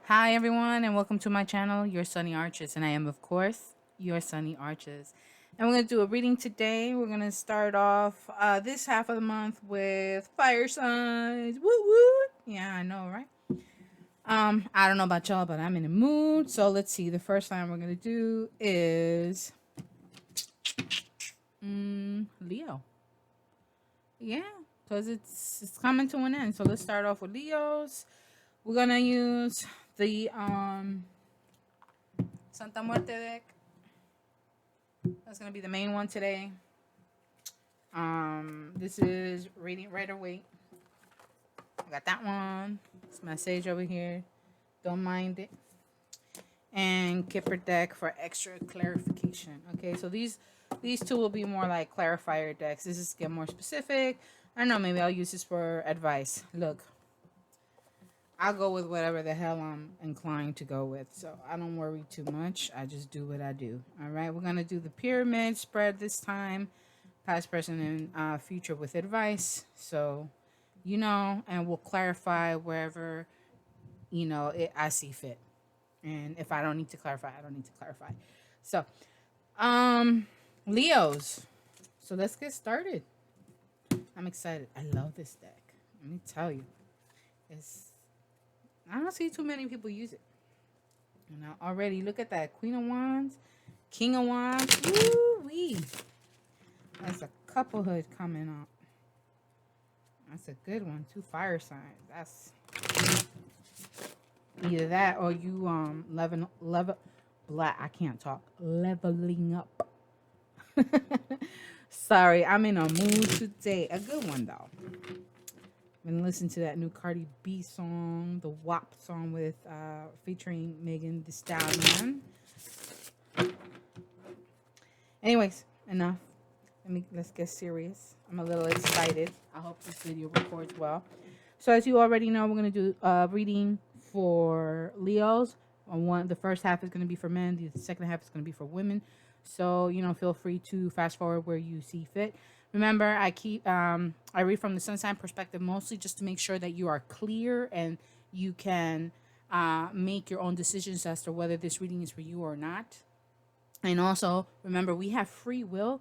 Hi everyone and welcome to my channel, Your Sunny Arches, and I am of course Your Sunny Arches. And we're going to do a reading today. We're going to start off this half of the month with fire signs. Woo woo! Yeah, I know, right? I don't know about y'all, but I'm in the mood. So let's see. The first sign we're going to do is Leo. Yeah, because it's coming to an end. So let's start off with Leos. We're going to use the Santa Muerte deck. That's gonna be the main one today. This is reading Rider Waite. I got that one. It's my sage over here. Don't mind it. And Kipper deck for extra clarification. Okay, so these two will be more like clarifier decks. This is get more specific. I don't know. Maybe I'll use this for advice. Look, I'll go with whatever the hell I'm inclined to go with. So I don't worry too much. I just do what I do. All right, we're gonna do the pyramid spread this time. Past, present, and future with advice. So, and we'll clarify wherever, I see fit. And if I don't need to clarify, I don't need to clarify. So, Leos. So let's get started. I'm excited. I love this deck. Let me tell you. I don't see too many people use it. Already look at that. Queen of Wands, King of Wands. Woo-wee. That's a couplehood coming up. That's a good one. 2 fire signs. That's either that or you I can't talk. Leveling up. Sorry, I'm in a mood today. A good one though. I'm gonna listen to that new Cardi B song, the WAP song with featuring Megan Thee Stallion. Anyways, enough. Let's get serious. I'm a little excited. I hope this video records well. So as you already know, we're gonna do a reading for Leos. The first half is gonna be for men. The second half is gonna be for women. So feel free to fast forward where you see fit. Remember, I read from the sun sign perspective mostly just to make sure that you are clear and you can make your own decisions as to whether this reading is for you or not. And also remember, we have free will.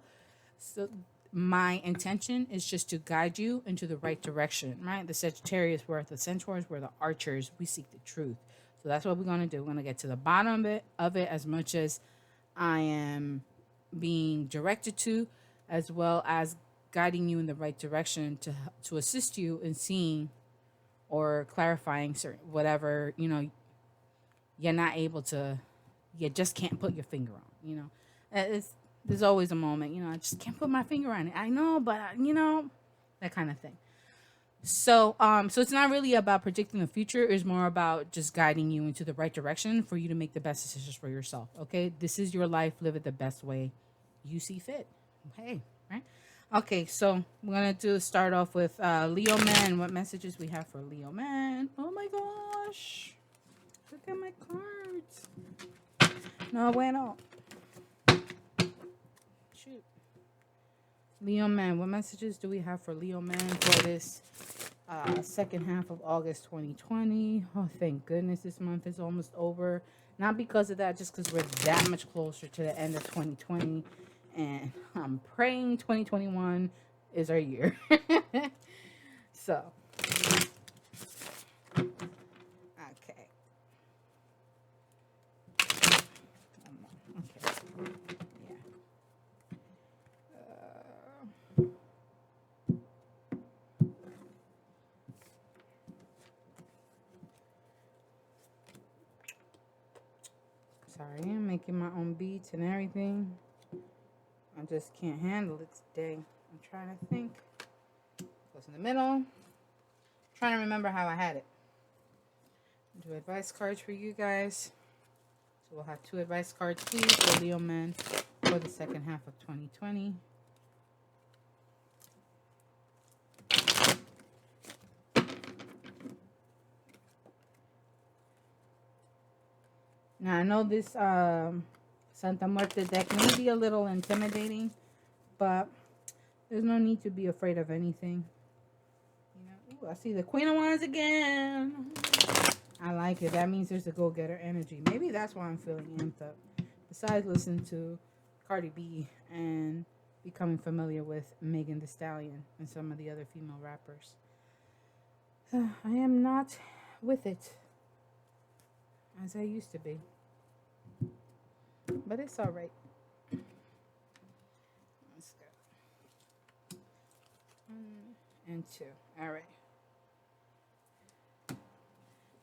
So my intention is just to guide you into the right direction, right? The Sagittarius were the centaurs, were the archers. We seek the truth. So that's what we're going to do. We're going to get to the bottom of it as much as I am being directed to, as well as guiding you in the right direction to assist you in seeing or clarifying certain whatever, you're not able to, you just can't put your finger on, there's always a moment, I just can't put my finger on it. I know, but that kind of thing. So, so it's not really about predicting the future. It's more about just guiding you into the right direction for you to make the best decisions for yourself. Okay, this is your life. Live it the best way you see fit. Okay, right? Okay, so we're gonna start off with Leo man. What messages we have for Leo man? Oh my gosh, look at my cards. No bueno. Shoot. Leo man, what messages do we have for Leo man for this second half of August 2020? Oh, thank goodness this month is almost over. Not because of that, just because we're that much closer to the end of 2020. And I'm praying 2021 is our year. So, okay. Okay. Yeah. Sorry, I'm making my own beats and everything. I just can't handle it today. I'm trying to think. Close in the middle. Trying to remember how I had it. Do advice cards for you guys. So we'll have 2 advice cards, please, for Leo men for the second half of 2020. Now I know this Santa Muerte deck may be a little intimidating, but there's no need to be afraid of anything. Ooh, I see the Queen of Wands again. I like it. That means there's a go-getter energy. Maybe that's why I'm feeling amped up. Besides listening to Cardi B and becoming familiar with Megan Thee Stallion and some of the other female rappers. I am not with it as I used to be. But it's all right. Let's go. 1 and 2. All right.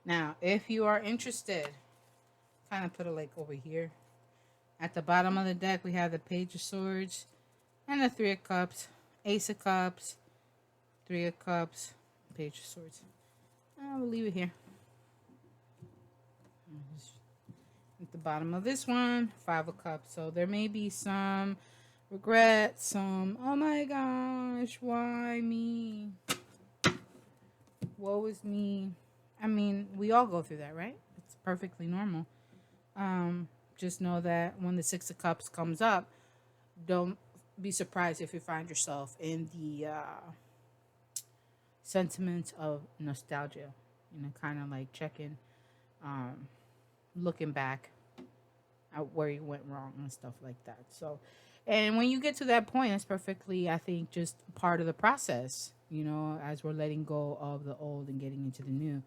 Now, if you are interested, kind of put it like over here. At the bottom of the deck, we have the Page of Swords and the Three of Cups, Ace of Cups, Three of Cups, Page of Swords. We'll leave it here. At the bottom of this one, Five of Cups. So there may be some regret, some, oh my gosh, why me? Woe is me. I mean, we all go through that, right? It's perfectly normal. Just know that when the Six of Cups comes up, don't be surprised if you find yourself in the sentiment of nostalgia. You know, kind of like checking, looking back at where you went wrong and stuff like that. So, and when you get to that point, it's perfectly, I think, just part of the process, you know, as we're letting go of the old and getting into the new.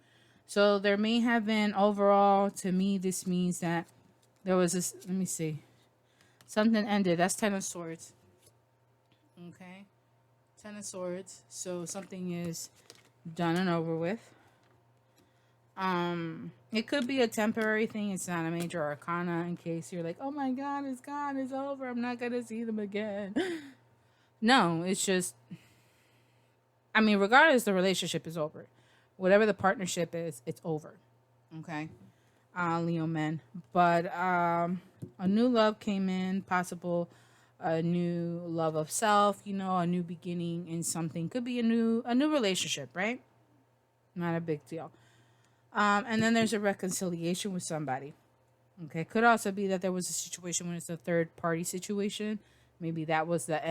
So there may have been overall, to me, this means that there was this, let me see, something ended. That's Ten of Swords. Okay. Ten of Swords. So something is done and over with. It could be a temporary thing. It's not a major arcana in case you're like, oh my God, it's gone, it's over. I'm not going to see them again. No, it's just, I mean, regardless, the relationship is over. Whatever the partnership is, it's over. Okay. Leo men. But a new love came in, possible a new love of self, you know, a new beginning in something. Could be a new relationship, right? Not a big deal. And then there's a reconciliation with somebody. Okay. Could also be that there was a situation when it's a third party situation. Maybe that was the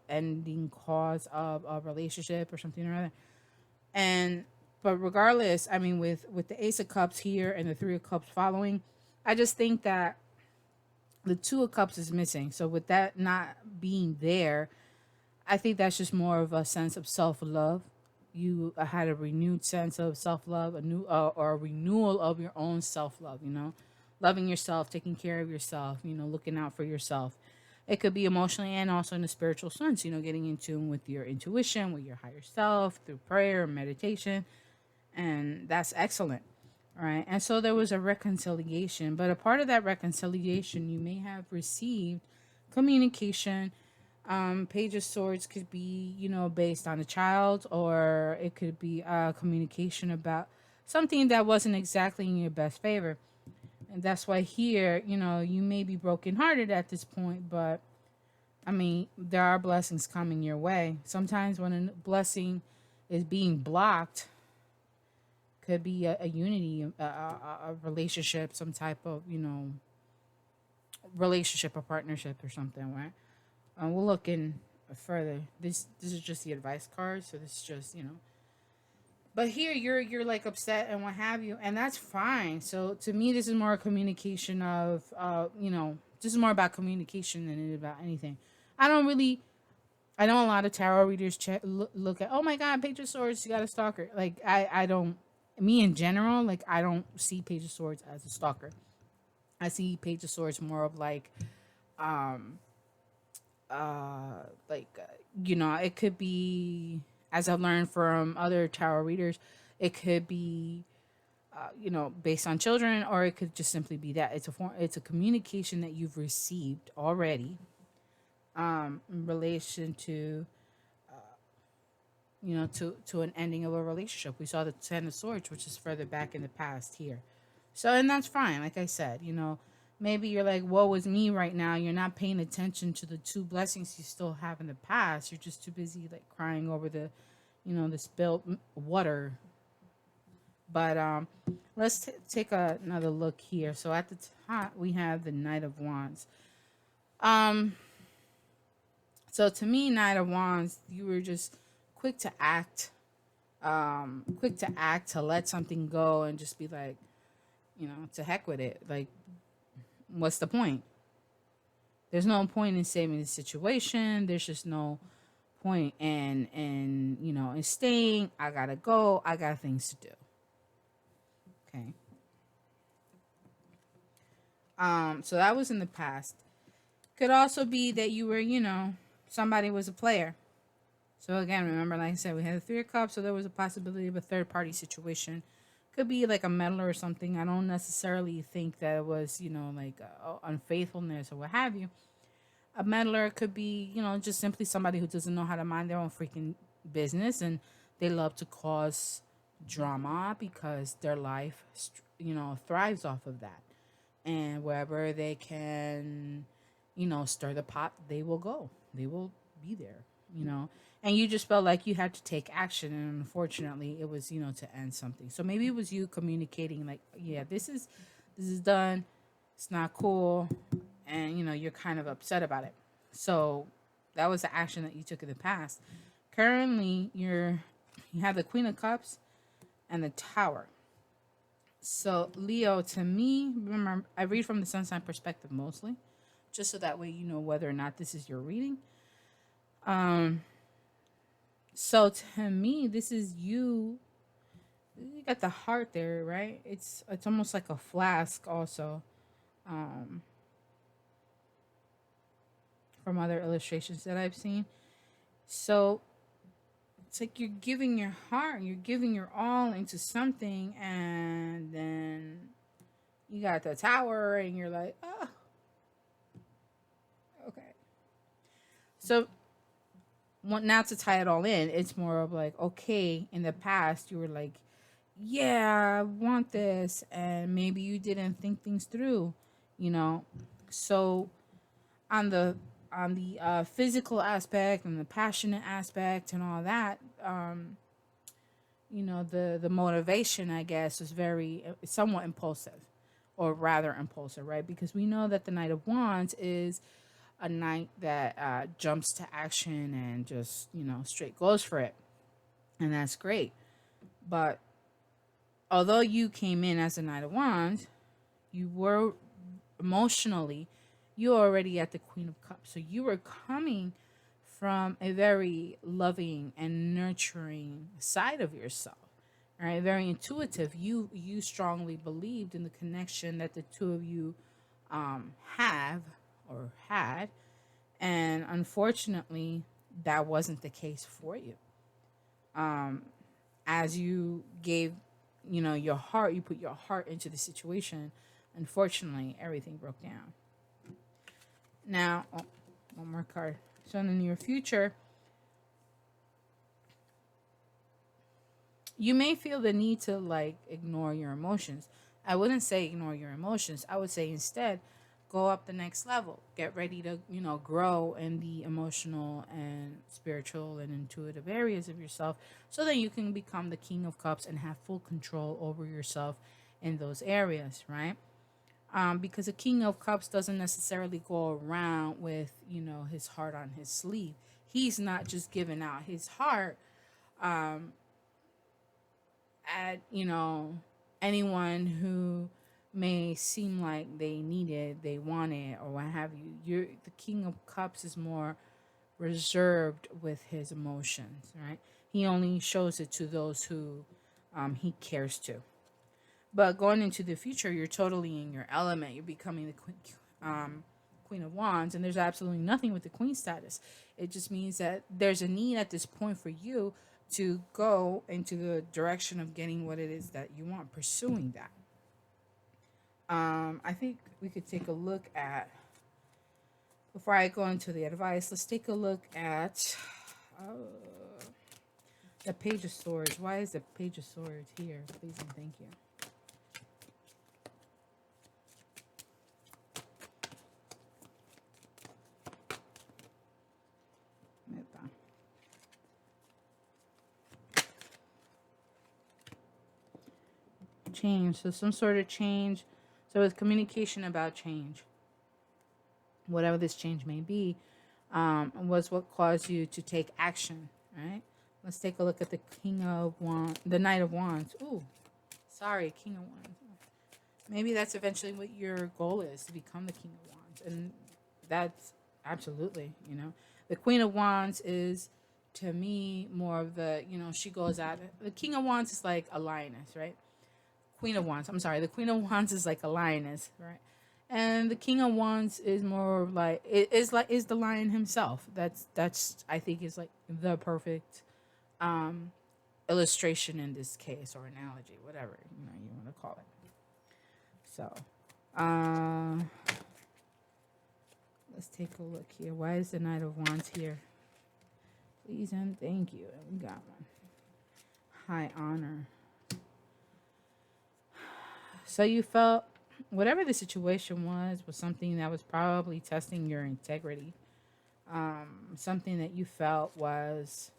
ending cause of a relationship or something or other. But regardless, I mean, with the Ace of Cups here and the Three of Cups following, I just think that the Two of Cups is missing. So with that not being there, I think that's just more of a sense of self-love. You had a renewed sense of self-love, a new or a renewal of your own self-love, you know, loving yourself, taking care of yourself, you know, looking out for yourself. It could be emotionally and also in a spiritual sense, you know, getting in tune with your intuition, with your higher self through prayer and meditation. And that's excellent. All right. And so there was a reconciliation, but a part of that reconciliation, you may have received communication. Page of Swords could be, you know, based on a child, or it could be communication about something that wasn't exactly in your best favor. And that's why here, you know, you may be brokenhearted at this point, but I mean, there are blessings coming your way. Sometimes when a blessing is being blocked, could be a unity, a relationship, some type of, you know, relationship or partnership or something, right? We'll look in further. This is just the advice card, so this is just, you know. But here you're like upset and what have you, and that's fine. So to me, this is more a communication of, you know, this is more about communication than it is about anything. I don't really. I know a lot of tarot readers look at, oh my God, Page of Swords, you got a stalker. Like I don't. Me in general, like I don't see Page of Swords as a stalker. I see Page of Swords more of like, um, like you know, it could be, as I've learned from other tarot readers, it could be, you know, based on children, or it could just simply be that it's a communication that you've received already, in relation to, you know, to an ending of a relationship. We saw the Ten of Swords, which is further back in the past here. So, and that's fine. Like I said, you know, maybe you're like, woe is me right now. You're not paying attention to the two blessings you still have in the past. You're just too busy like crying over the, you know, the spilled water. But let's take another look here. So at the top, we have the Knight of Wands. So to me, Knight of Wands, you were just quick to act, to let something go and just be like, to heck with it. Like, what's the point? There's no point in saving the situation. There's just no point in staying. I gotta go. I got things to do. Okay. So that was in the past. Could also be that you were, somebody was a player. So again, remember, like I said, we had the Three of Cups, so there was a possibility of a third party situation. Could be like a meddler or something. I don't necessarily think that it was, like unfaithfulness or what have you. A meddler could be, just simply somebody who doesn't know how to mind their own freaking business, and they love to cause drama because their life, thrives off of that. And wherever they can, stir the pot, they will go. They will be there, And you just felt like you had to take action, and unfortunately, it was, to end something. So maybe it was you communicating, like, yeah, this is done. It's not cool, and you're kind of upset about it. So that was the action that you took in the past. Currently, you have the Queen of Cups and the Tower. So Leo, to me, remember, I read from the sun sign perspective mostly, just so that way you know whether or not this is your reading. So to me, this is you. You got the heart there, right? It's almost like a flask, also. From other illustrations that I've seen. So it's like you're giving your heart, you're giving your all into something, and then you got the tower, and you're like, oh, okay. So now to tie it all in, it's more of like, okay, in the past, you were like, yeah, I want this, and maybe you didn't think things through, So on the physical aspect and the passionate aspect and all that, the motivation, I guess, is very somewhat impulsive, or rather impulsive, right? Because we know that the Knight of Wands is a knight that jumps to action and just straight goes for it, and that's great. But although you came in as a Knight of Wands, you were emotionally, you were already at the Queen of Cups. So you were coming from a very loving and nurturing side of yourself, right? Very intuitive. You strongly believed in the connection that the two of you have or had, and unfortunately, that wasn't the case for you. As you gave, your heart, you put your heart into the situation. Unfortunately, everything broke down. Now, one more card. So in the near future, you may feel the need to ignore your emotions. I wouldn't say ignore your emotions. I would say instead go up the next level. Get ready to, grow in the emotional and spiritual and intuitive areas of yourself, so that you can become the King of Cups and have full control over yourself in those areas, right? Because a King of Cups doesn't necessarily go around with, his heart on his sleeve. He's not just giving out his heart at, anyone who may seem like they need it, they want it, or what have you. The King of Cups is more reserved with his emotions, right? He only shows it to those who he cares to. But going into the future, you're totally in your element. You're becoming the Queen of Wands, and there's absolutely nothing with the Queen status. It just means that there's a need at this point for you to go into the direction of getting what it is that you want, pursuing that. I think we could take a look at, before I go into the advice, let's take a look at the Page of Swords. Why is the Page of Swords here? Please and thank you. Change. So some sort of change. So it's communication about change. Whatever this change may be, was what caused you to take action, right? Let's take a look at the King of Wands, the Knight of Wands. Ooh, sorry, King of Wands. Maybe that's eventually what your goal is, to become the King of Wands. And that's absolutely, the Queen of Wands is, to me, more of the, she goes out. The King of Wands is like a lioness, right? Queen of Wands. I'm sorry. The Queen of Wands is like a lioness, right? And the King of Wands is more of like is the lion himself. That's I think is like the perfect um illustration in this case, or analogy, whatever you want to call it. So, uh, let's take a look here. Why is the Knight of Wands here? Please and thank you. And we got one. High honor. So you felt whatever the situation was something that was probably testing your integrity. Something that you felt was,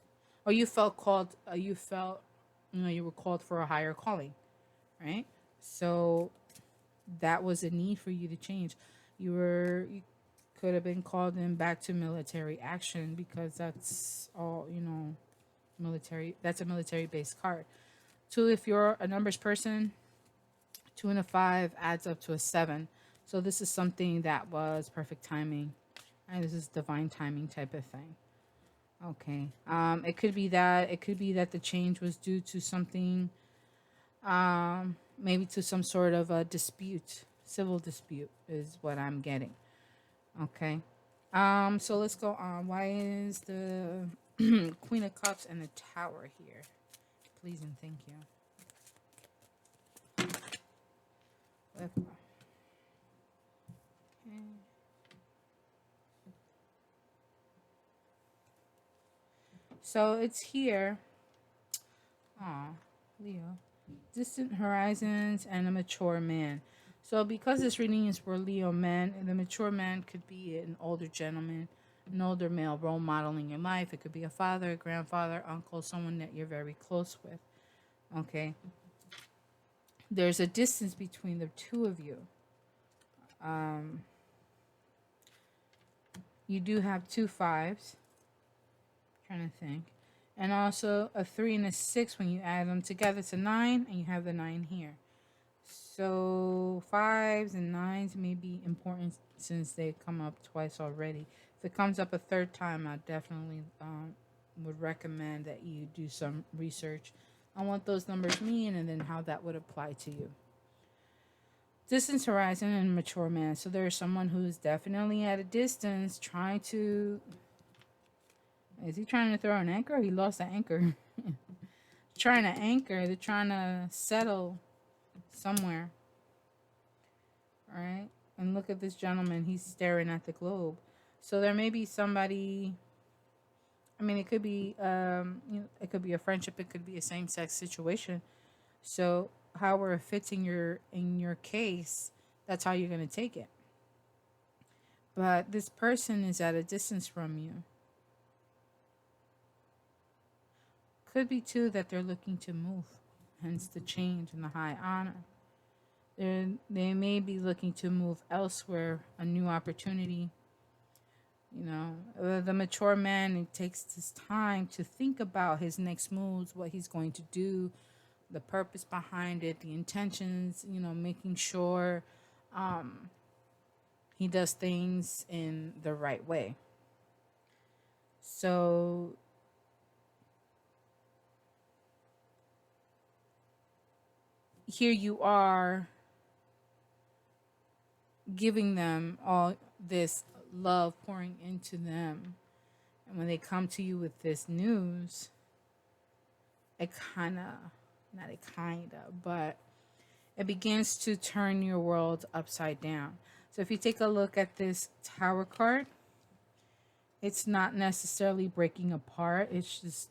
or you felt called, you felt, you were called for a higher calling, right? So that was a need for you to change. You could have been called in back to military action, because that's all, military, that's a military based card. Two, if you're a numbers person, 2 and a 5 adds up to a 7. So this is something that was perfect timing. And this is divine timing type of thing. Okay. It could be that the change was due to something, maybe to some sort of a dispute, civil dispute is what I'm getting. Okay. So let's go on. Why is the Queen of Cups and the Tower here? Please and thank you. Okay. So it's here. Aw, Leo. Distant horizons and a mature man. So because this reading is for Leo men, and the mature man could be an older gentleman, an older male role model in your life. It could be a father, a grandfather, uncle, someone that you're very close with. Okay. There's a distance between the two of you. You do have 2 5s. Trying to think. And also a 3 and a 6, when you add them together, it's a 9, and you have the 9 here. So 5s and 9s may be important since they come up twice already. If it comes up a third time, I definitely would recommend that you do some research on what those numbers mean, and then how that would apply to you. Distance horizon and mature man. So there's someone who's definitely at a distance trying to... Is he trying to throw an anchor? He lost the anchor. Trying to anchor. They're trying to settle somewhere. All right. And look at this gentleman. He's staring at the globe. So there may be somebody. I mean, it could be, it could be a friendship. It could be a same-sex situation. So however it fits in your case, that's how you're going to take it. But this person is at a distance from you. Could be too that they're looking to move, hence the change and the high honor. They may be looking to move elsewhere, a new opportunity. The mature man, it takes his time to think about his next moves, what he's going to do, the purpose behind it, the intentions, making sure he does things in the right way. So here you are giving them all this love, pouring into them. And when they come to you with this news, but it begins to turn your world upside down. So if you take a look at this Tower card, it's not necessarily breaking apart. It's just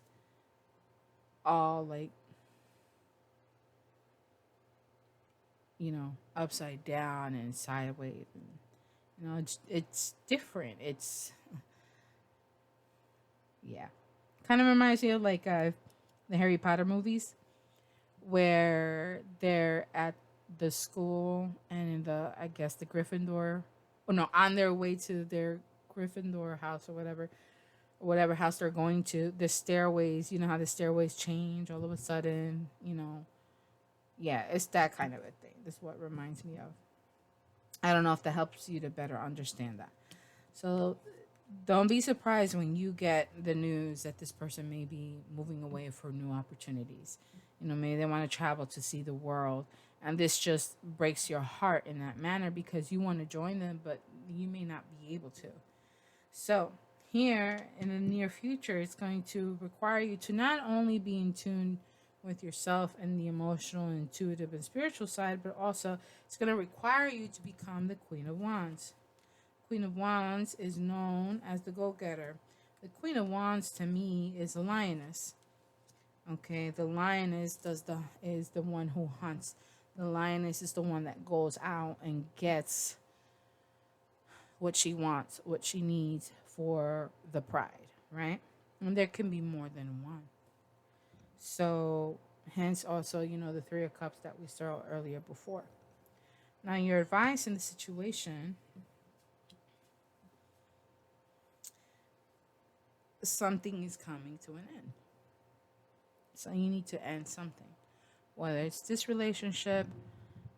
all like, upside down and sideways. And, it's different. It's, yeah. Kind of reminds me of like the Harry Potter movies, where they're at the school and in I guess the Gryffindor, on their way to their Gryffindor house, or whatever house they're going to, the stairways, how the stairways change all of a sudden, Yeah, it's that kind of a thing. That's what reminds me of. I don't know if that helps you to better understand that. So don't be surprised when you get the news that this person may be moving away for new opportunities. You know, maybe they want to travel to see the world. And this just breaks your heart in that manner because you want to join them, but you may not be able to. So, here in the near future, it's going to require you to not only be in tune with yourself and the emotional, intuitive, and spiritual side, but also it's going to require you to become the Queen of Wands. Queen of Wands is known as the go-getter. The Queen of Wands to me is a lioness. Okay, the lioness is the one who hunts. The lioness is the one that goes out and gets what she wants, what she needs for the pride, right? And there can be more than one. So, hence also, the Three of Cups that we saw earlier before. Now, your advice in the situation, something is coming to an end. So, you need to end something, whether it's this relationship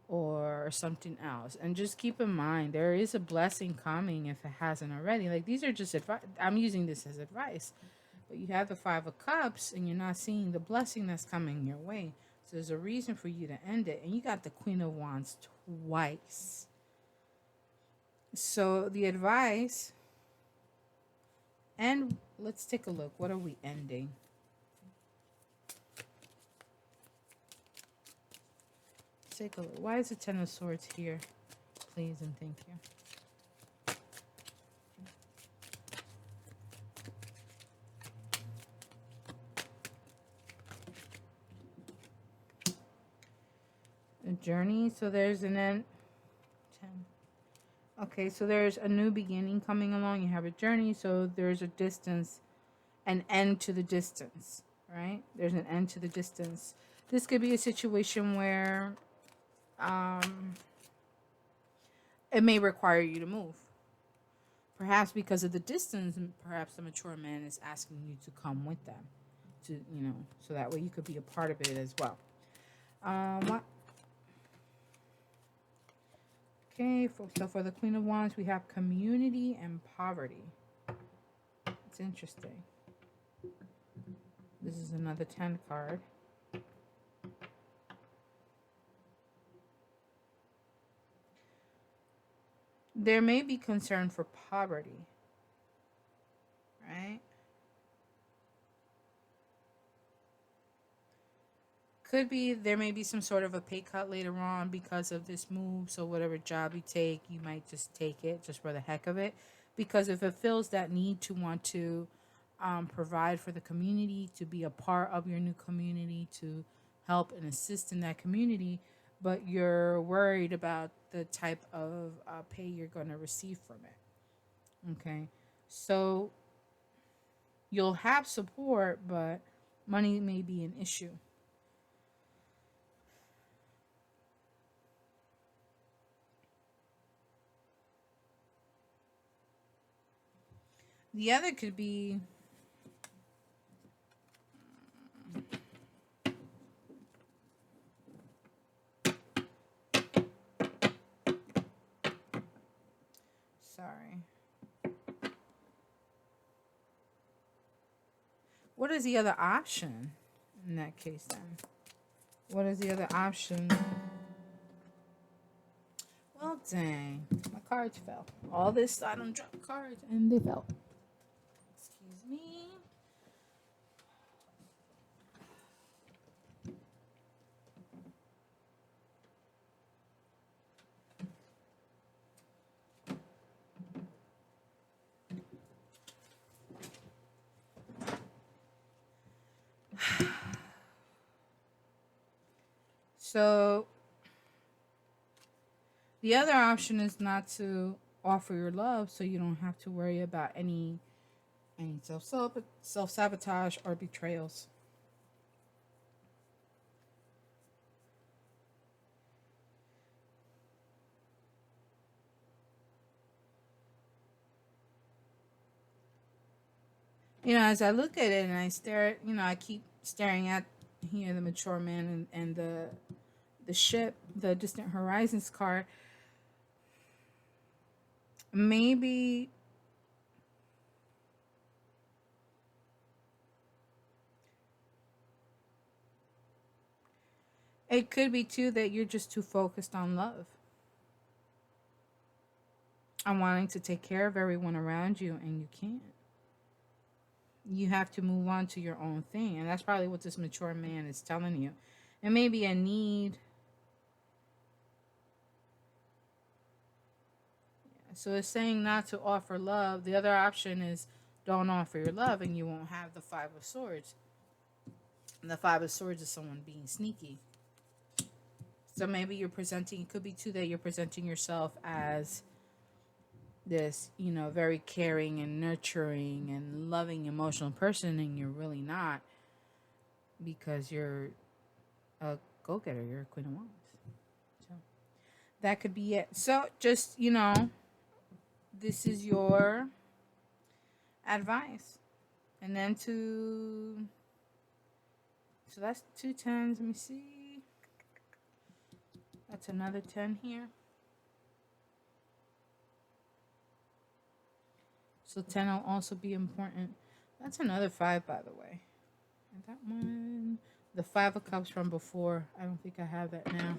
or something else. And just keep in mind, there is a blessing coming if it hasn't already. Like, these are just advice. I'm using this as advice. But you have the Five of Cups and you're not seeing the blessing that's coming your way. So there's a reason for you to end it. And you got the Queen of Wands twice. So the advice, and let's take a look. What are we ending? Let's take a look. Why is the Ten of Swords here? Please and thank you. A journey. So there's an end. 10. Okay, so there's a new beginning coming along. You have a journey, so there's a distance, an end to the distance, right? There's an end to the distance. This could be a situation where it may require you to move. Perhaps because of the distance, perhaps the mature man is asking you to come with them, so that way you could be a part of it as well. What? Okay, so for the Queen of Wands, we have community and poverty. It's interesting. This is another 10 card. There may be concern for poverty, right? Could be there may be some sort of a pay cut later on because of this move. So whatever job you take, you might just take it just for the heck of it. Because if it feels that need to want to provide for the community, to be a part of your new community, to help and assist in that community, but you're worried about the type of pay you're going to receive from it. Okay. So you'll have support, but money may be an issue. The other could be sorry. What is the other option in that case then? What is the other option? Well, dang. My cards fell. All this, I don't drop cards and they fell. Excuse me. So, the other option is not to offer your love so you don't have to worry about any self-sabotage or betrayals. As I look at it and I stare, I keep staring at here the mature man and the ship, the distant horizons card, maybe it could be too that you're just too focused on love, on wanting to take care of everyone around you, and you can't. You have to move on to your own thing, and that's probably what this mature man is telling you. And maybe a need. So it's saying not to offer love. The other option is don't offer your love, and you won't have the Five of Swords. And the Five of Swords is someone being sneaky. So maybe you're presenting, it could be too that you're presenting yourself as this, very caring and nurturing and loving emotional person, and you're really not, because you're a go-getter, you're a Queen of Wands. So that could be it. So just, this is your advice. And then so that's 2 10s. Let me see. That's another 10 here. So 10 will also be important. That's another 5, by the way. And that one, the 5 of Cups from before. I don't think I have that now.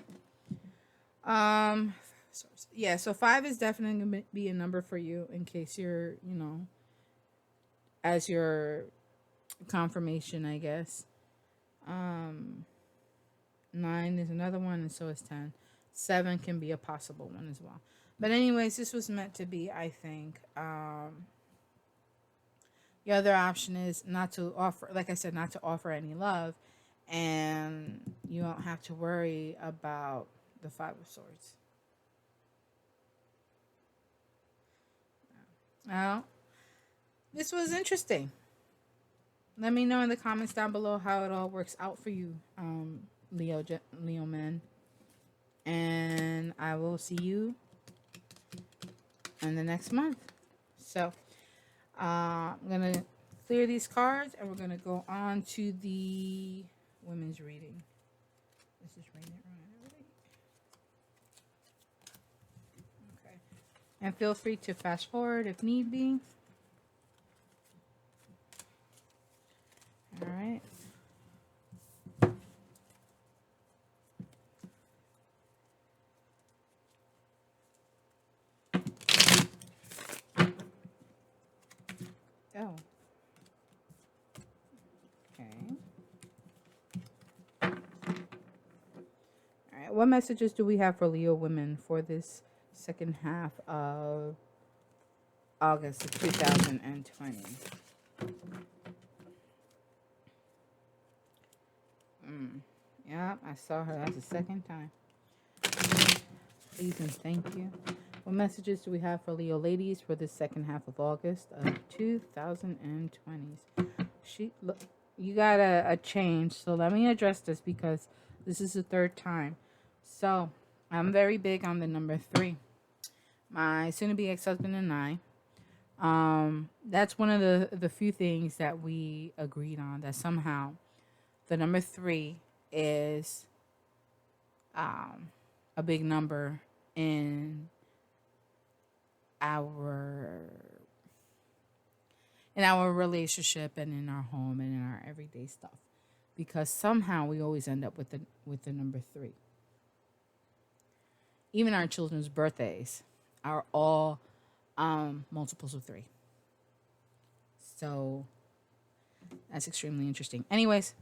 Yeah, so 5 is definitely going to be a number for you in case you're, as your confirmation, I guess. 9 is another one, and so is 10. 7 can be a possible one as well. But anyways, this was meant to be, I think. The other option is not to offer, like I said, not to offer any love, and you don't have to worry about the 5 of Swords. Well, this was interesting. Let me know in the comments down below how it all works out for you, Leo men. And I will see you in the next month. So, I'm going to clear these cards, and we're going to go on to the women's reading. This is reading it right. Okay. And feel free to fast forward if need be. All right. Oh. Okay. All right. What messages do we have for Leo women for this second half of August of 2020? Yeah, I saw her. That's the second time. Please and thank you. What messages do we have for Leo ladies for the second half of August of 2020? Look, you got a change. So let me address this because this is the third time. So I'm very big on the number 3. My soon-to-be ex-husband and I. That's one of the few things that we agreed on, that somehow the number 3 is a big number in our relationship and in our home and in our everyday stuff, because somehow we always end up with the number 3. Even our children's birthdays are all multiples of 3. So that's extremely interesting. Anyways,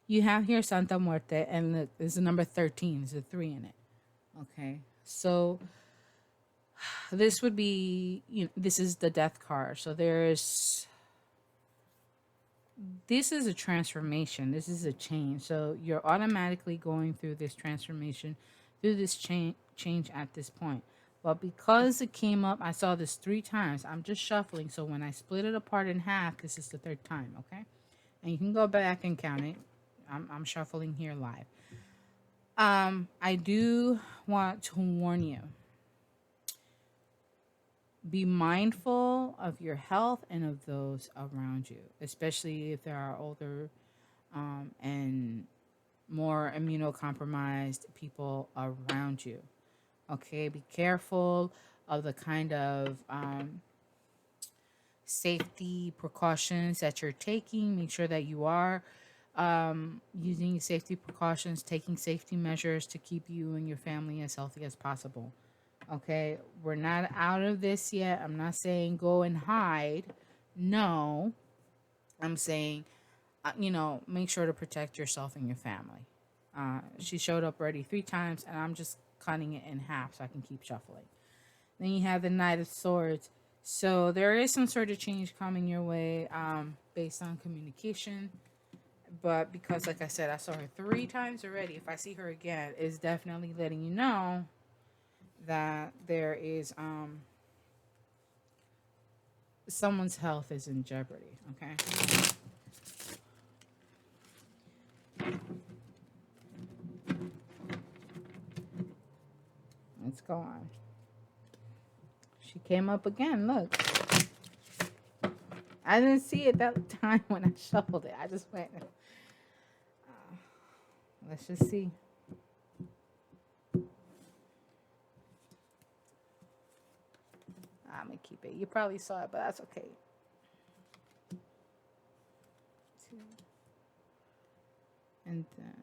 you have here Santa Muerte, and look, there's a number 13. There's a 3 in it. Okay, so this would be, this is the death card. So this is a transformation. This is a change. So you're automatically going through this transformation, through this change at this point. But because it came up, I saw this 3 times. I'm just shuffling. So when I split it apart in half, this is the 3rd time, okay? And you can go back and count it. I'm shuffling here live. I do want to warn you. Be mindful of your health and of those around you, especially if there are older and more immunocompromised people around you. Okay, be careful of the kind of safety precautions that you're taking. Make sure that you are using safety precautions, taking safety measures to keep you and your family as healthy as possible. Okay, we're not out of this yet. I'm not saying go and hide. No, I'm saying, make sure to protect yourself and your family. She showed up already 3 times, and I'm just cutting it in half so I can keep shuffling. Then you have the Knight of Swords. So there is some sort of change coming your way based on communication. But because, like I said, I saw her 3 times already, if I see her again, it's definitely letting you know that there is someone's health is in jeopardy. Okay. Let's go on. She came up again. Look. I didn't see it that time when I shuffled it. I just went. Let's just see. I'm going to keep it. You probably saw it, but that's okay. 2. And then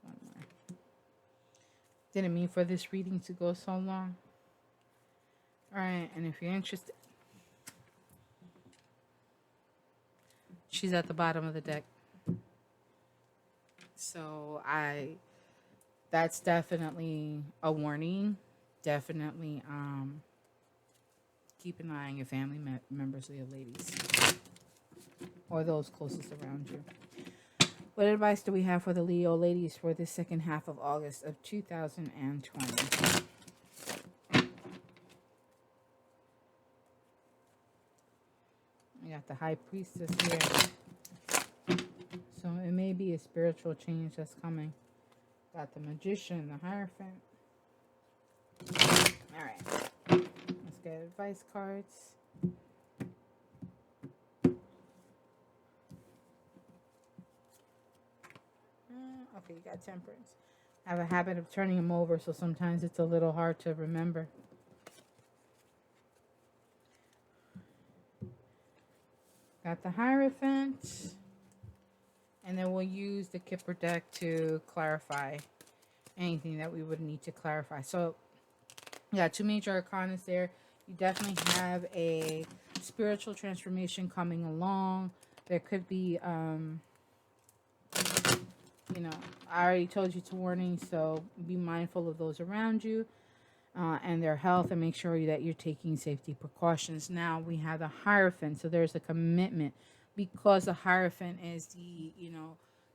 1 more. Didn't mean for this reading to go so long. All right, and if you're interested, she's at the bottom of the deck. So that's definitely a warning. Definitely keep an eye on your family members or your ladies or those closest around you. What advice do we have for the Leo ladies for the second half of August of 2020? We got the High Priestess here. So it may be a spiritual change that's coming. Got the Magician, the Hierophant. All right. Let's get advice cards. Okay, you got Temperance. I have a habit of turning them over, so sometimes it's a little hard to remember. Got the Hierophant. And then we'll use the Kipper deck to clarify anything that we would need to clarify. So, yeah, 2 major arcana there. You definitely have a spiritual transformation coming along. There could be, I already told you to warning, so be mindful of those around you and their health, and make sure that you're taking safety precautions. Now we have the Hierophant, so there's a commitment, because the Hierophant is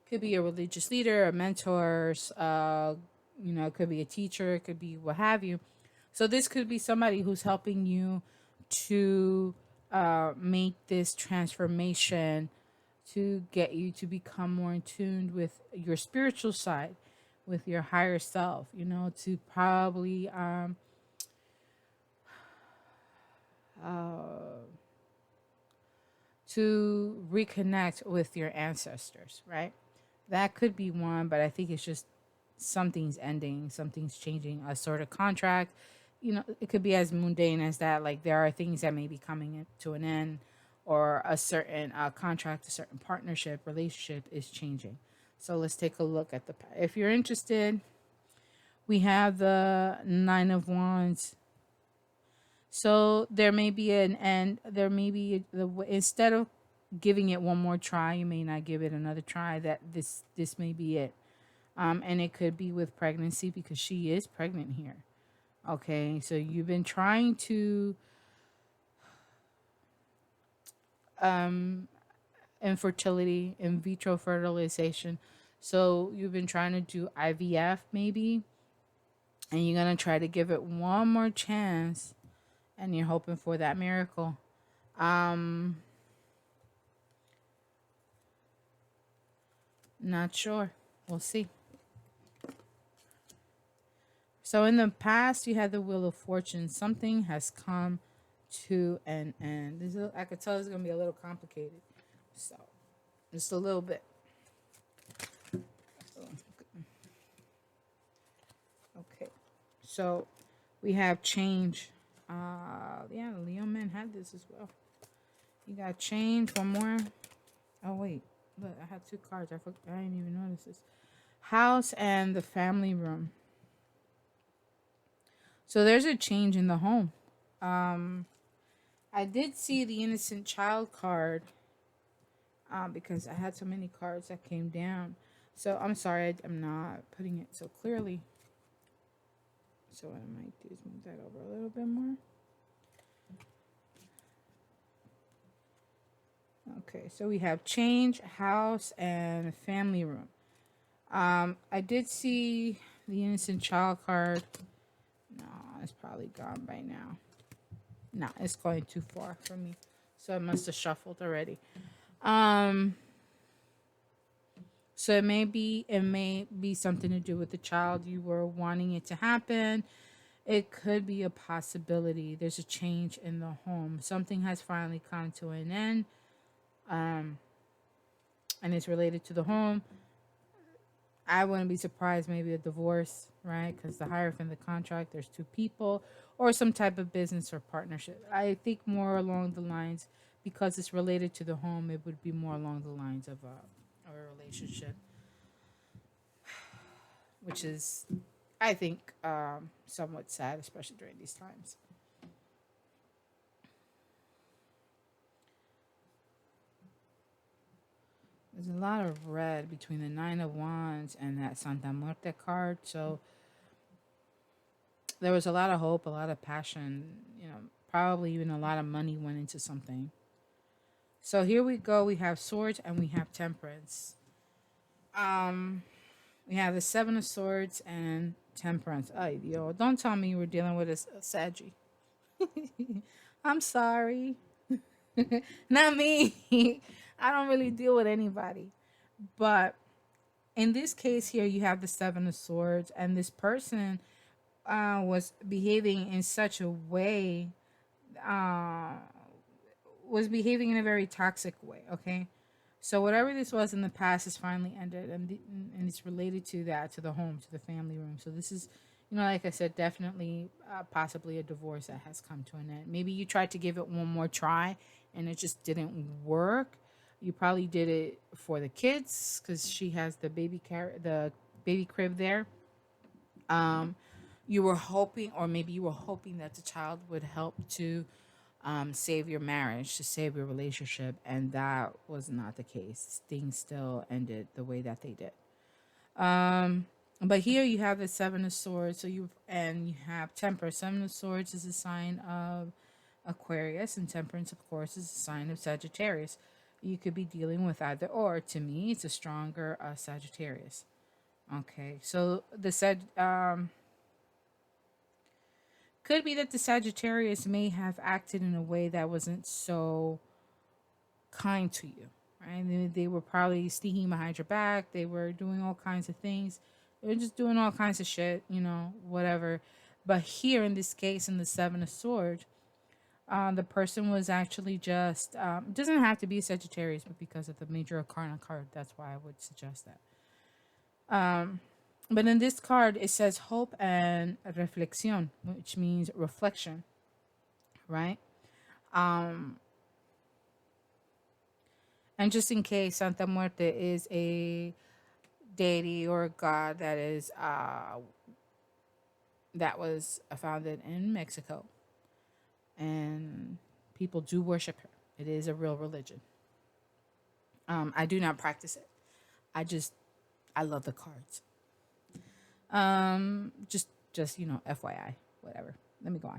could be a religious leader, a mentor, it could be a teacher, it could be what have you. So this could be somebody who's helping you to make this transformation, to get you to become more in tune with your spiritual side, with your higher self, to probably to reconnect with your ancestors, right? That could be one, but I think it's just something's ending, something's changing, a sort of contract. It could be as mundane as that. Like, there are things that may be coming to an end, or a certain contract, a certain partnership, relationship is changing. So let's take a look at if you're interested, we have the 9 of Wands. So there may be an end. There may be instead of giving it one more try, you may not give it another try. That this may be it, and it could be with pregnancy, because she is pregnant here. Okay, so you've been trying to infertility, in vitro fertilization. So you've been trying to do IVF maybe, and you're gonna try to give it one more chance, and you're hoping for that miracle. Not sure. We'll see. So in the past, you had the Wheel of Fortune. Something has come to an end. I could tell it's going to be a little complicated. So Just a little bit. Okay. So we have change. Yeah, the Leo men had this as well. You got change. One more. Oh wait, look, I had two cards. I didn't even notice this. House and the family room. So there's a change in the home. Um, I did see the innocent child card because I had so many cards that came down. So I'm sorry, I'm not putting it so clearly. So what I might do is move that over a little bit more. Okay, so we have change, house, and family room. I did see the innocent child card. No, it's probably gone by now. No, it's going too far for me. So it must have shuffled already. Um, so it may be something to do with the child you were wanting it to happen. It could be a possibility. There's a change in the home. Something has finally come to an end. Um, and it's related to the home. I wouldn't be surprised, maybe a divorce, right? Because the hierophant, the contract, there's two people, or some type of business or partnership. I think more along the lines, because it's related to the home, it would be more along the lines of a relationship, which is, I think, somewhat sad, especially during these times. There's a lot of red between the Nine of Wands and that Santa Muerte card. So there was a lot of hope, a lot of passion, probably even a lot of money went into something. So here we go. We have swords and we have temperance. Um, we have the seven of swords and temperance. Ay, yo, don't tell me you were dealing with a Saggy. I'm sorry. Not me. I don't really deal with anybody. But in this case here, you have the seven of swords, and this person was behaving in such a way, uh, was behaving in a very toxic way. Okay, so whatever this was in the past has finally ended, and it's related to that, to the home, to the family room. So this is, like I said, definitely possibly a divorce that has come to an end. Maybe you tried to give it one more try, and it just didn't work. You probably did it for the kids because she has the baby crib there. Um, you were hoping, or maybe you were hoping that the child would help to save your marriage, to save your relationship, and that was not the case. Things still ended the way that they did. Um, but here you have the seven of swords, you have temper. Seven of swords is a sign of Aquarius, and temperance, of course, is a sign of Sagittarius. You could be dealing with either or. To me, it's a stronger Sagittarius. Okay, so could be that the Sagittarius may have acted in a way that wasn't so kind to you, right? They were probably sneaking behind your back. They were doing all kinds of things. They were just doing all kinds of shit, whatever. But here in this case, in the Seven of Swords, the person was actually just, doesn't have to be Sagittarius, but because of the major arcana card, that's why I would suggest that. But in this card, it says hope and reflexión, which means reflection, right? Um, and just in case, Santa Muerte is a deity or a god that was founded in Mexico, and people do worship her. It is a real religion. I do not practice it. I love the cards. Just FYI, whatever. Let me go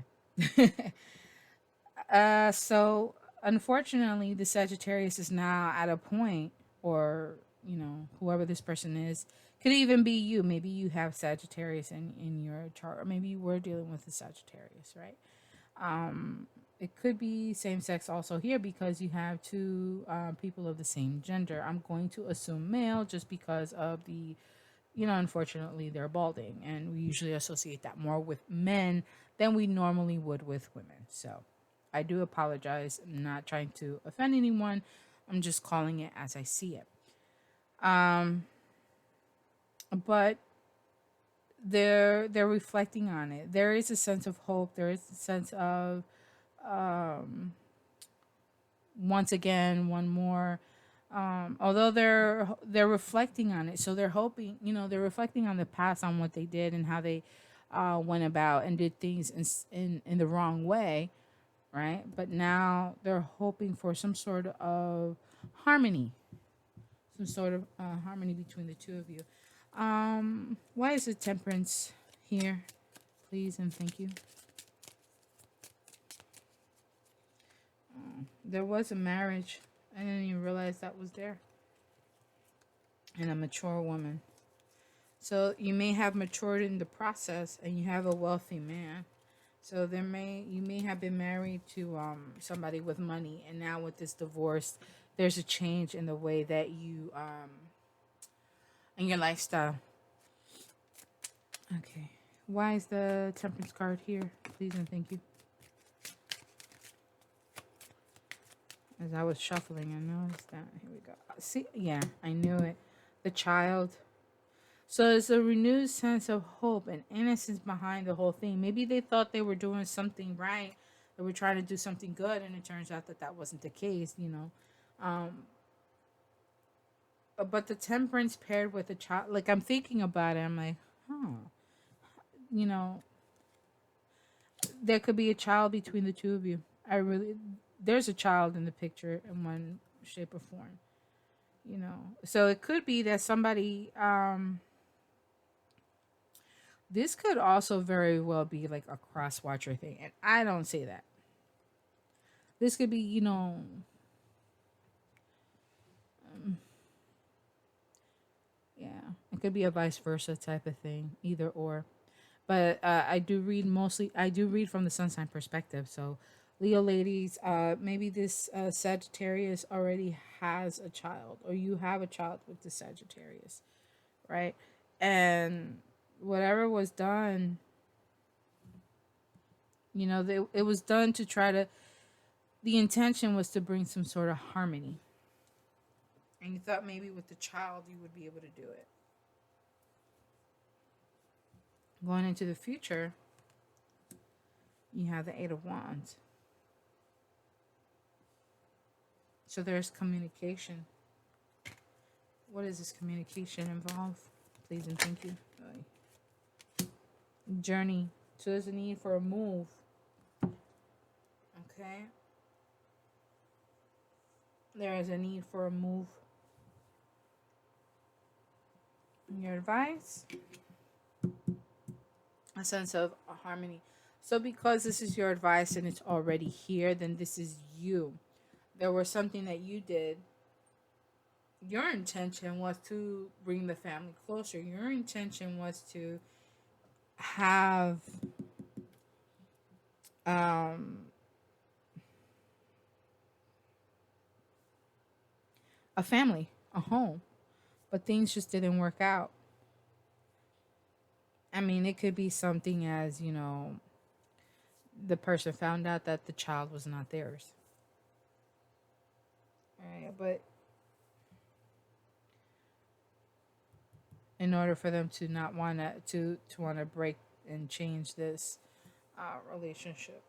on. So unfortunately, the Sagittarius is now at a point, or whoever this person is, could even be you. Maybe you have Sagittarius in your chart, or maybe you were dealing with the Sagittarius, right? It could be same sex also here because you have two people of the same gender. I'm going to assume male just because of unfortunately, they're balding, and we usually associate that more with men than we normally would with women. So I do apologize. I'm not trying to offend anyone. I'm just calling it as I see it. Um, but they're reflecting on it. There is a sense of hope. There is a sense of um, once again, one more. Although they're reflecting on it, so they're hoping, they're reflecting on the past, on what they did and how they went about and did things in the wrong way, right? But now they're hoping for some sort of harmony, some sort of harmony between the two of you. Why is the temperance here, please and thank you? There was a marriage. I didn't even realize that was there. And a mature woman. So you may have matured in the process, and you have a wealthy man. So you may have been married to somebody with money, and now with this divorce, there's a change in the way that you in your lifestyle. Okay. Why is the temperance card here? Please and thank you. As I was shuffling, I noticed that. Here we go. See, yeah, I knew it. The child. So there's a renewed sense of hope and innocence behind the whole thing. Maybe they thought they were doing something right. They were trying to do something good, and it turns out that that wasn't the case, But the temperance paired with a child, like I'm thinking about it, I'm like, huh, you know, there could be a child between the two of you. There's a child in the picture in one shape or form. So it could be that somebody, this could also very well be like a cross watcher thing. And I don't say that. This could be, yeah, it could be a vice versa type of thing, either or. But I do read from the sun sign perspective. So, Leo ladies, maybe this Sagittarius already has a child, or you have a child with the Sagittarius, right? And whatever was done, it was done to try to, the intention was to bring some sort of harmony. And you thought maybe with the child you would be able to do it. Going into the future, you have the Eight of Wands. So there's communication. What does this communication involve? Please and thank you. Journey. So there's a need for a move. Okay. There is a need for a move. Your advice? A sense of harmony. So because this is your advice and it's already here, then this is you. There was something that you did. Your intention was to bring the family closer. Your intention was to have a family, a home, but things just didn't work out. I mean, it could be something as, the person found out that the child was not theirs. All right, but in order for them to not want to want to break and change this relationship.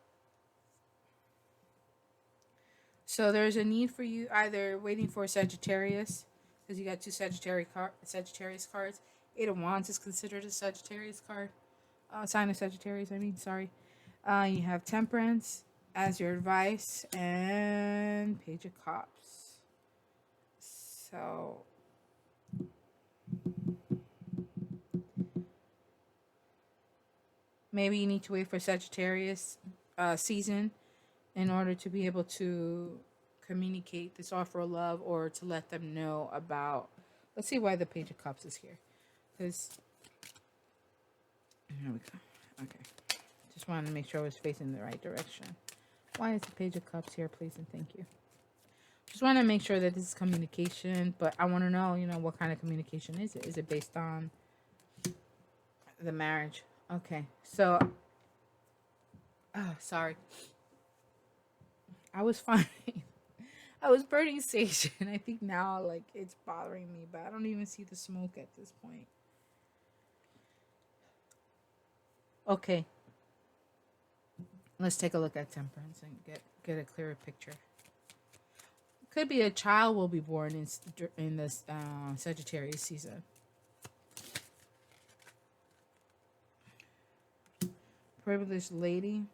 So there's a need for you either waiting for Sagittarius, because you got two Sagittarius cards. Eight of Wands is considered a Sagittarius card. Sign of Sagittarius, I mean, sorry. You have Temperance as your advice and Page of Cups. So maybe you need to wait for Sagittarius season in order to be able to communicate this offer of love, or to let them know about. Let's see why the Page of Cups is here. Because here we go. Okay. Just wanted to make sure I was facing the right direction. Why is the Page of Cups here, please and thank you. Just want to make sure that this is communication, but I want to know, what kind of communication is it? Is it based on the marriage? Okay. So, sorry. I was fine. I was burning sage, and I think now like it's bothering me, but I don't even see the smoke at this point. Okay, let's take a look at temperance and get a clearer picture. Could be a child will be born in this Sagittarius season. Privileged lady.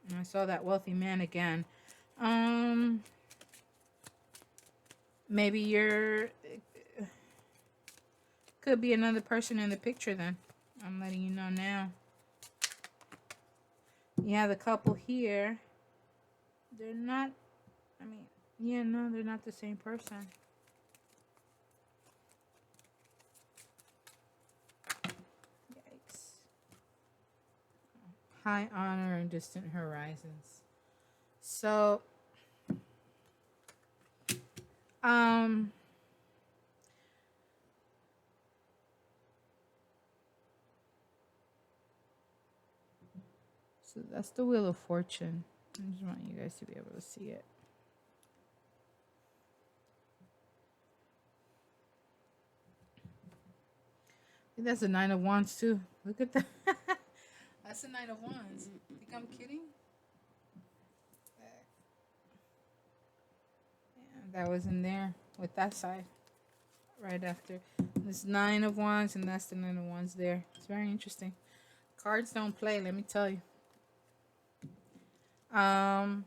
And I saw that wealthy man again. Um, maybe you're could be another person in the picture. Then I'm letting you know now. You have the couple here. They're not. I mean, yeah, no, they're not the same person. Yikes. High honor and distant horizons. So, um, so that's the Wheel of Fortune. I just want you guys to be able to see it. I think that's the Nine of Wands too. Look at that. That's the Nine of Wands. Think I'm kidding? Yeah, that was in there with that side right after. This Nine of Wands, and that's the Nine of Wands there. It's very interesting. Cards don't play, let me tell you. Um,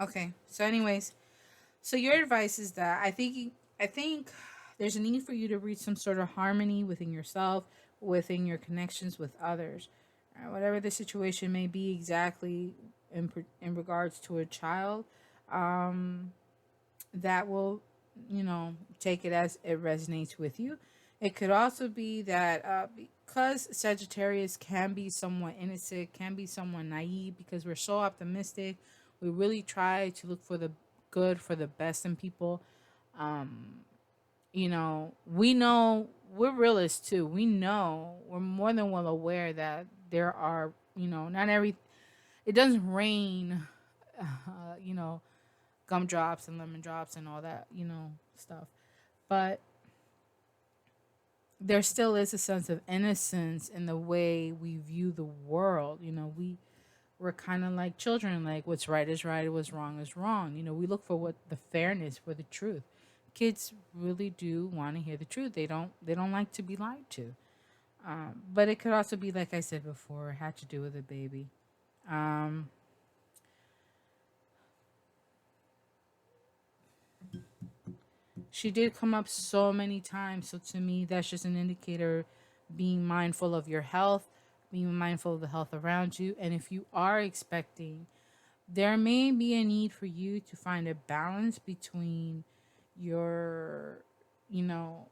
okay. So, anyways, so your advice is that I think there's a need for you to reach some sort of harmony within yourself, within your connections with others, whatever the situation may be exactly in regards to a child. Um, that will, take it as it resonates with you. It could also be that because Sagittarius can be somewhat innocent, can be somewhat naive, because we're so optimistic, we really try to look for the good, for the best in people. Um, we know we're realists too. We know we're more than well aware that there are, not every, it doesn't rain, uh, you know, gumdrops and lemon drops and all that, stuff. But there still is a sense of innocence in the way we view the world. We're kind of like children, like what's right is right, what's wrong is wrong. We look for what the fairness, for the truth. Kids really do want to hear the truth. They don't like to be lied to. But it could also be, like I said before, it had to do with a baby. Um, She did come up so many times. So to me, that's just an indicator, being mindful of your health, being mindful of the health around you. And if you are expecting, there may be a need for you to find a balance between your, you know,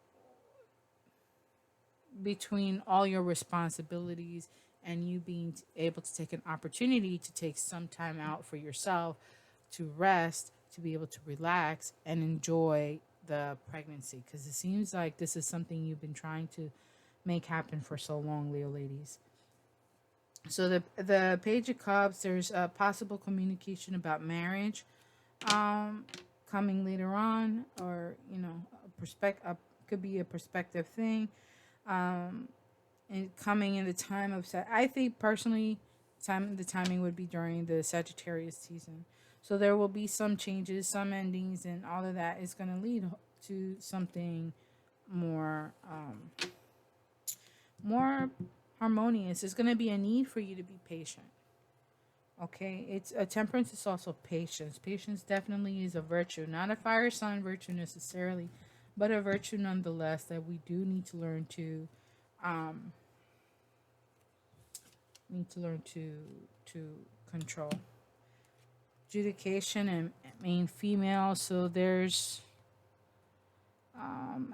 between all your responsibilities and you being able to take an opportunity to take some time out for yourself, to rest, to be able to relax and enjoy the pregnancy, because it seems like this is something you've been trying to make happen for so long, Leo ladies. So the Page of Cups, there's a possible communication about marriage um coming later on, or could be a perspective thing. um and coming in the time of I think personally, the timing would be during the Sagittarius season. So there will be some changes, some endings, and all of that is going to lead to something more more harmonious. There's going to be a need for you to be patient. Okay, it's a temperance is also patience. Patience definitely is a virtue, not a fire sign virtue necessarily, but a virtue nonetheless that we do um need to control. Adjudication and main female. So there's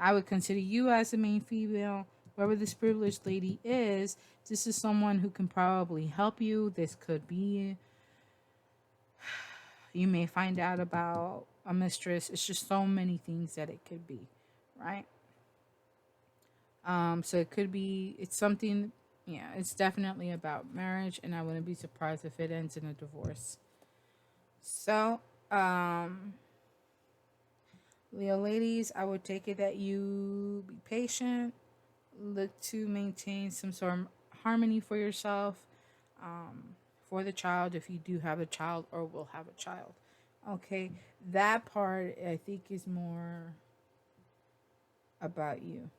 I would consider you as the main female. Whoever this privileged lady is, this is someone who can probably help you. This could be, you may find out about a mistress. It's just so many things that it could be, right? So it could be, it's something, yeah, it's definitely about marriage, and I wouldn't be surprised if it ends in a divorce. So, um, Leo ladies, I would take it that you be patient, look to maintain some sort of harmony for yourself, for the child, if you do have a child or will have a child. Okay, that part I think is more about you.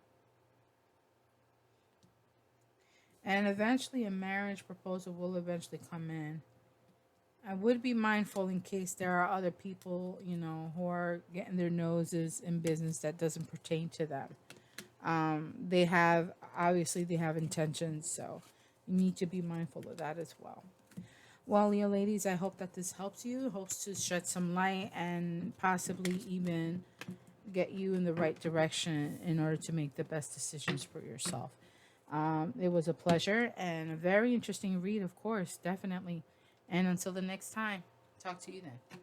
And eventually, a marriage proposal will eventually come in. I would be mindful in case there are other people, who are getting their noses in business that doesn't pertain to them. They have, obviously, they have intentions, so you need to be mindful of that as well. Well, Leo ladies, I hope that this helps you, hopes to shed some light and possibly even get you in the right direction in order to make the best decisions for yourself. It was a pleasure and a very interesting read, of course, definitely. And until the next time, talk to you then.